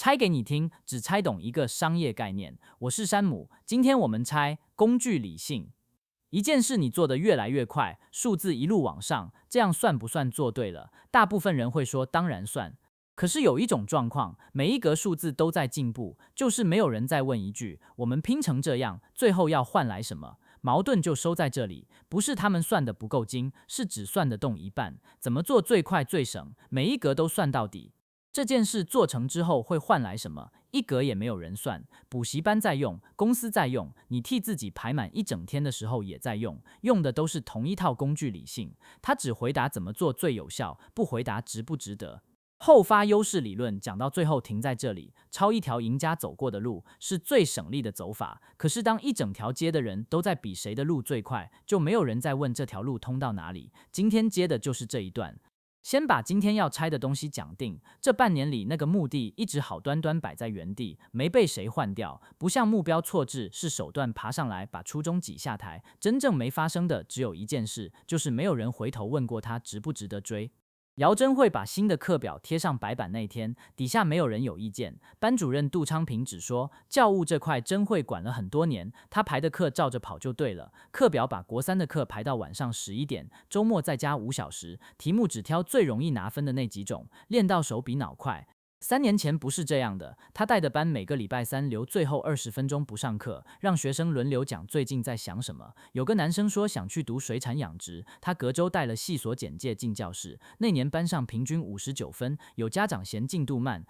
拆给你听，只拆懂一个商业概念。我是山姆，今天我们拆工具理性。一件事你做得越来越快，数字一路往上，这样算不算做对了？大部分人会说当然算。可是有一种状况，每一格数字都在进步，就是没有人再问一句：我们拼成这样，最后要换来什么？矛盾就收在这里，不是他们算得不够精，是只算得动一半。怎么做最快最省？每一格都算到底。这件事做成之后会换来什么？一格也没有人算。补习班在用，公司在用，你替自己排满一整天的时候也在用，用的都是同一套工具理性。它只回答怎么做最有效，不回答值不值得。后发优势理论讲到最后停在这里，抄一条赢家走过的路是最省力的走法。可是当一整条街的人都在比谁的路最快，就没有人再问这条路通到哪里。今天接的就是这一段。先把今天要拆的东西讲定，这半年里那个目的一直好端端摆在原地，没被谁换掉，不像目标错置是手段爬上来把初衷挤下台，真正没发生的只有一件事，就是没有人回头问过他值不值得追。姚真会把新的课表贴上白板那天，底下没有人有意见。班主任杜昌平只说，教务这块真会管了很多年，他排的课照着跑就对了。课表把国三的课排到晚上11点，周末再加5小时，题目只挑最容易拿分的那几种，练到手比脑快。3年前不是这样的，他带的班每个礼拜三留最后20分钟不上课，让学生轮流讲最近在想什么。有个男生说想去读水产养殖，他隔周带了系所简介进教室，那年班上平均59分，有家长嫌进度慢。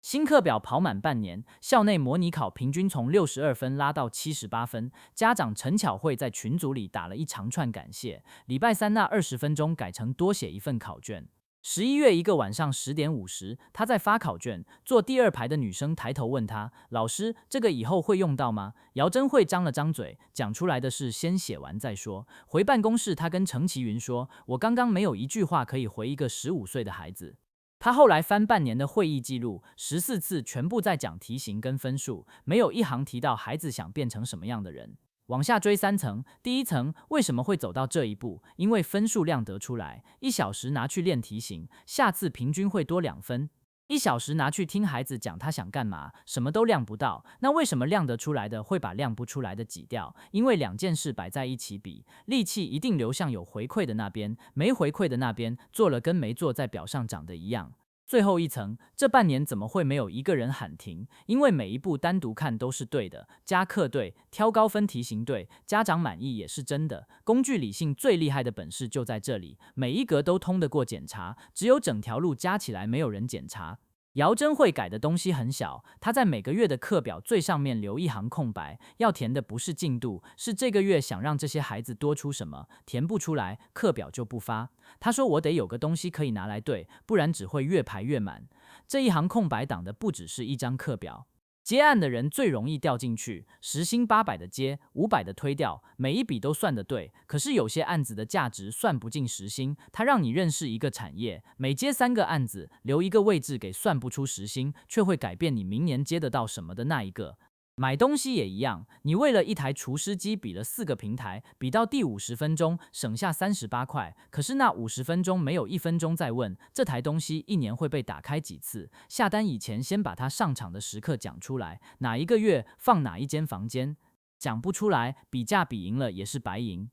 新课表跑满半年，校内模拟考平均从62分拉到78分。家长陈巧慧在群组里打了一长串感谢，礼拜三那20分钟改成多写一份考卷。11月一个晚上10点50，他在发考卷，坐第二排的女生抬头问他：“老师，这个以后会用到吗？”姚真慧张了张嘴，讲出来的是先写完再说。回办公室，他跟程其云说：“我刚刚没有一句话可以回一个15岁的孩子。”他后来翻半年的会议记录，14次全部在讲题型跟分数，没有一行提到孩子想变成什么样的人。往下追3层，第一层为什么会走到这一步？因为分数量得出来，1小时拿去练题型，下次平均会多2分。1小时拿去听孩子讲他想干嘛，什么都量不到。那为什么量得出来的会把量不出来的挤掉？因为2件事摆在一起比，力气一定流向有回馈的那边，没回馈的那边做了跟没做在表上长得一样。最后一层，这半年怎么会没有一个人喊停？因为每一步单独看都是对的，加课对，挑高分题型对，家长满意也是真的。工具理性最厉害的本事就在这里，每一格都通得过检查，只有整条路加起来没有人检查。姚真会改的东西很小，他在每个月的课表最上面留一行空白，要填的不是进度，是这个月想让这些孩子多出什么，填不出来，课表就不发。他说我得有个东西可以拿来对，不然只会越排越满。这一行空白挡的不只是一张课表。接案的人最容易掉进去，时薪800的接，500的推掉，每一笔都算得对。可是有些案子的价值算不进时薪，他让你认识一个产业，每接3个案子，留一个位置给算不出时薪，却会改变你明年接得到什么的那一个。买东西也一样，你为了一台除湿机比了4个平台，比到第50分钟省下38块，可是那50分钟没有1分钟在问这台东西1年会被打开几次，下单以前先把它上场的时刻讲出来，哪一个月放哪一间房间，讲不出来，比价比赢了也是白赢。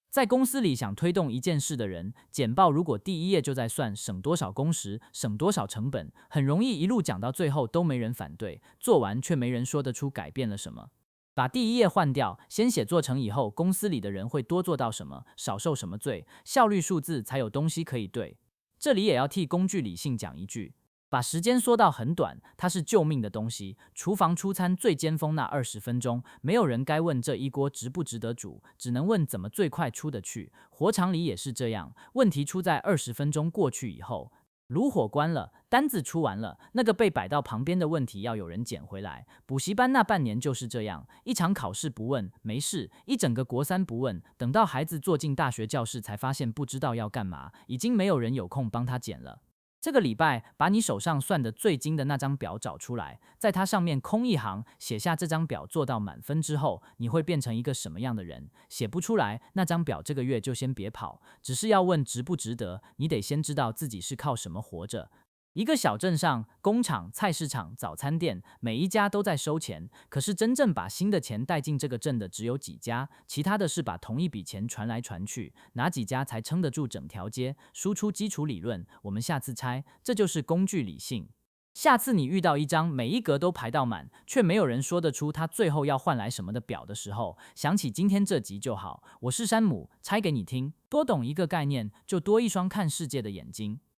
在公司里想推动一件事的人，简报如果第1页就在算省多少工时，省多少成本，很容易一路讲到最后都没人反对，做完却没人说得出改变了什么。把第1页换掉，先写做成以后，公司里的人会多做到什么，少受什么罪，效率数字才有东西可以对。这里也要替工具理性讲一句。把时间缩到很短，它是救命的东西。厨房出餐最尖峰那20分钟，没有人该问这一锅值不值得煮，只能问怎么最快出得去。火场里也是这样，问题出在20分钟过去以后，炉火关了，单子出完了，那个被摆到旁边的问题要有人捡回来。补习班那半年就是这样，一场考试不问没事，一整个国三不问，等到孩子坐进大学教室才发现不知道要干嘛，已经没有人有空帮他捡了。这个礼拜把你手上算得最精的那张表找出来，在它上面空一行，写下这张表做到满分之后，你会变成一个什么样的人？写不出来，那张表这个月就先别跑，只是要问值不值得，你得先知道自己是靠什么活着。一个小镇上，工厂、菜市场、早餐店，每一家都在收钱，可是真正把新的钱带进这个镇的只有几家，其他的是把同一笔钱传来传去，哪几家才撑得住整条街？输出基础理论，我们下次猜，这就是工具理性。下次你遇到一张每一格都排到满，却没有人说得出他最后要换来什么的表的时候，想起今天这集就好。我是山姆，猜给你听，多懂一个概念，就多一双看世界的眼睛。